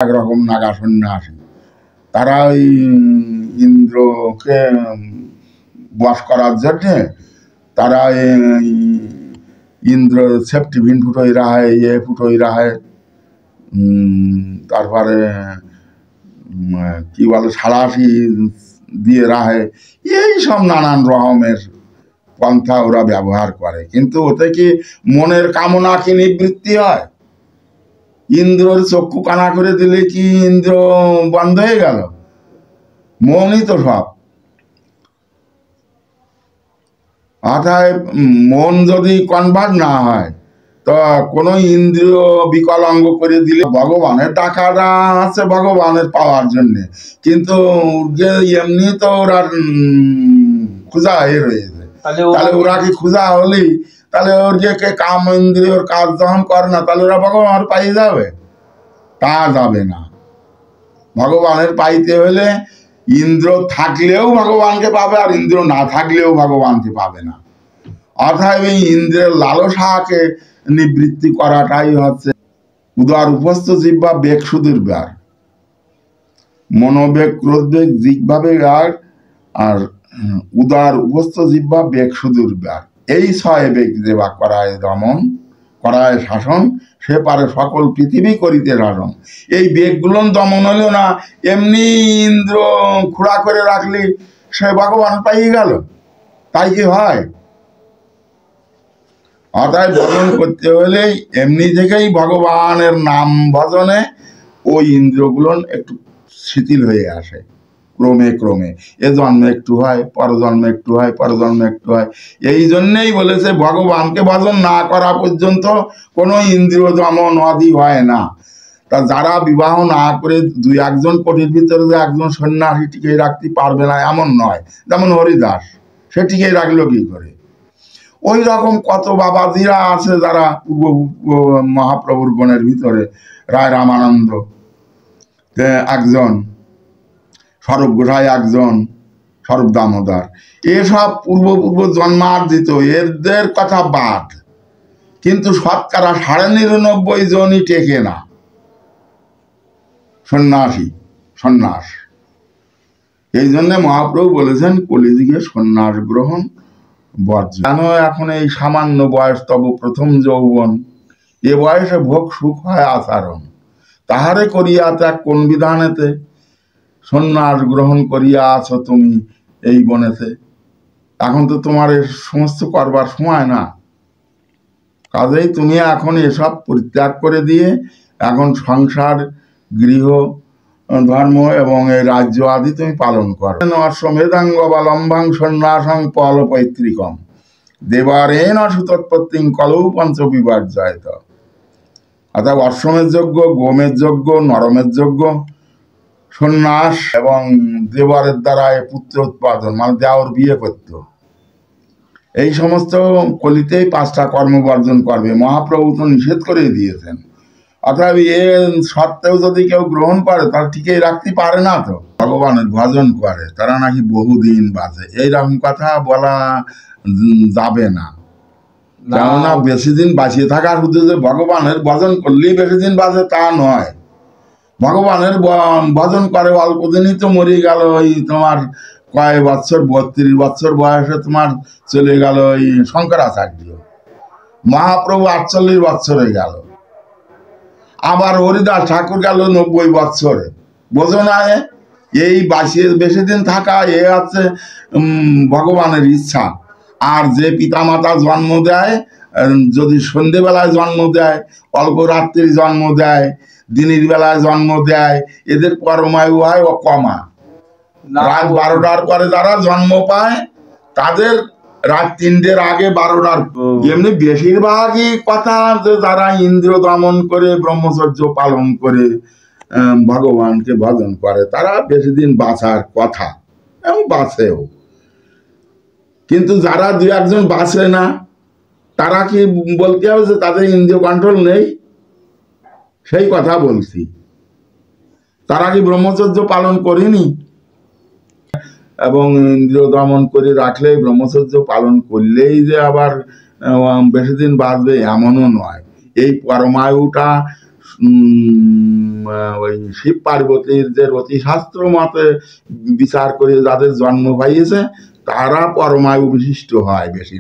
একরকম নাগা সন্ন্যাসী, তারা ওই ইন্দ্রকে বশ করার জন্যে তারা ইন্দ্র সেফটি ভিন ফুটোই রাহে, ফুটোই রাহে, তারপরে কি বলে সাড়াশি দিয়ে রাহে, এই সব নানান রকমের পন্থা ওরা ব্যবহার করে। কিন্তু ওতে কি মনের কামনা কি নিবৃত্তি হয়? ইন্দ্রর চক্ষু কানা করে দিলে কি ইন্দ্র বন্ধ হয়ে গেল? মনই তো সব। অর্থাৎ মন যদি কনভার্ট না হয় তো কোনো ইন্দ্রিয় বিকলাঙ্গ করে দিলে, ভগবানের টাকাটা আছে ভগবানের পাওয়ার জন্যে, কিন্তু যে এমনি তো ওরা খুঁজা হয়ে রয়েছে। তাহলে ওরা কি খুঁজা হলেই তাহলে ওর যে কাম ইন্দ্রিয়র কাজ যখন করে না, তাহলে ওরা ভগবান পাই যাবে? তা যাবে না। ভগবানের পাইতে হলে ইন্দ্র থাকলেও ভগবানকে পাবে, আর ইন্দ্র না থাকলেও ভগবানকে পাবে না। অর্থাৎ এই ইন্দ্রের লালসাকে নিবৃত্তি করাটাই হচ্ছে উদার উপস্থ জিহ্বা বেগ সুদূর ব্যার, মনোবেগ ক্রোধবেগ জিহ্বাবে ব্যার, আর উদার উপস্থ জিহ্বা বেগ সুদূর ব্যার। এই ছয় বেগ দেবা করায় দমন, করায় শাসন, সে পারে সকল পৃথিবী করিতে শাসন। এই বেগগুলো দমন হলো না, এমনি ইন্দ্র খুঁড়া করে রাখলি সে ভগবান পাইয়ে গেল, তাই কি হয়? অর্থাৎ ভজন করতে হলে এমনি থেকেই ভগবানের নাম ভজনে ওই ইন্দ্রগুলো একটু শিথিল হয়ে আসে ক্রমে ক্রমে। এ জন্মে একটু হয়, পরজন্মে একটু হয়, পরজন্মে একটু হয়। এই জন্যেই বলেছে ভগবানকে ভজন না করা পর্যন্ত কোনো ইন্দ্রিয় দমন আদি হয় না। তা যারা বিবাহ না করে দুই একজন কোটির ভিতরে যে একজন সন্ন্যাসী টিকে রাখতে পারবে না এমন নয়। যেমন হরিদাস, সে টিকে রাখলো কি করে? ওই রকম কত বাবাজিরা আছে যারা মহাপ্রভুর গণের ভিতরে, রায় রামানন্দ একজন, স্বরূপ গোসাই একজন, স্বরূপ দামোদর, এসব পূর্ব জন্মার্জিত, এদের কথা বাদ। কিন্তু শতকরা 99.5 জনই টেকে না সন্ন্যাস। এই জন্য মহাপ্রভু বলেছেন কলিযুগে সন্ন্যাস গ্রহণ বর্জ্য। কেন? এখন এই সামান্য বয়স তব প্রথম যৌবন, এ বয়সে ভোগ সুখ হয় আচরণ, তাহারে করিয়া ত্যাগ কোন বিধানেতে, সন্ন্যাস গ্রহণ করিয়া আছো তুমি এই বনেতে। এখন তো তোমার এর সমস্ত করবার সময় না, কাজেই তুমি এখন এসব পরিত্যাগ করে দিয়ে এখন সংসার, গৃহ ধর্ম এবং এই রাজ্য আদি তুমি পালন করো। অশ্বমেধাঙ্গ অবলম্বং সন্ন্যাসং পল পৈতৃকম দেবারেণ সুতৎপত্তিং কলৌ পঞ্চবিবার্জয়ত। অর্থাৎ অশ্বমের যজ্ঞ, গোমের যজ্ঞ, নরমের যজ্ঞ, সন্ন্যাস এবং দেবরের দ্বারা পুত্র উৎপাদন, মানে দেওর বিয়ে করত, এই সমস্ত কলিতেই 5টা কর্ম বর্জন করবে। মহাপ্রভু তো নিষেধ করে দিয়েছেন। অর্থাৎ এ সত্ত্বেও যদি কেউ গ্রহণ করে তারা টিকেই রাখতে পারে না। তো ভগবানের ভজন করে তারা নাকি বহুদিন বাঁচে, এইরকম কথা বলা যাবে না। কেননা বেশি দিন বাঁচিয়ে থাকার শুধু যে ভগবানের ভজন করলেই বেশি দিন বাঁচে তা নয়। ভগবানের ভজন করে অল্প দিনই তো মরে গেল। ওই তোমার কয়েক বছর, 32 বছর বয়সে তোমার চলে গেল ওই শঙ্করাচার্য। মহাপ্রভু 48 বছরে গেল। আবার হরিদাস ঠাকুর গেল 90 বছরে। বোঝো না? এই বেশি দিন থাকা এ হচ্ছে ভগবানের ইচ্ছা। আর যে পিতামাতা জন্ম দেয়, যদি সন্ধেবেলায় জন্ম দেয়, অল্প রাত্রি জন্ম দেয়, দিনের বেলায় জন্ম দেয়, এদের পরমায়ু হয় ও কমা। রাত 12টার পরে যারা জন্ম পায় তাদের রাত 3টের আগে 12টার। এমনি বেশিরভাগই কথা যে যারা ইন্দ্র দমন করে ব্রহ্মচর্য পালন করে ভগবানকে ভজন করে তারা বেশি দিন বাঁচার কথা এবং বাঁচেও। কিন্তু যারা 2-1 বাঁচে না, তারা কি বলতে হবে যে তাদের ইন্দ্রিয় কন্ট্রোল নেই? সেই কথা বলছি। তারা কি ব্রহ্মচর্য পালন করেনি? এবং ইন্দ্রিয় দমন করে রাখলেই, ব্রহ্মচর্য পালন করলেই যে আবার বেশি দিন বাঁচবে এমনও নয়। এই পরমায়ুটা ওই শিব পার্বতীর যে রতিশাস্ত্র মতে বিচার করে যাদের জন্ম পাইয়েছে তারা পরমায়ু বিশিষ্ট হয় বেশি।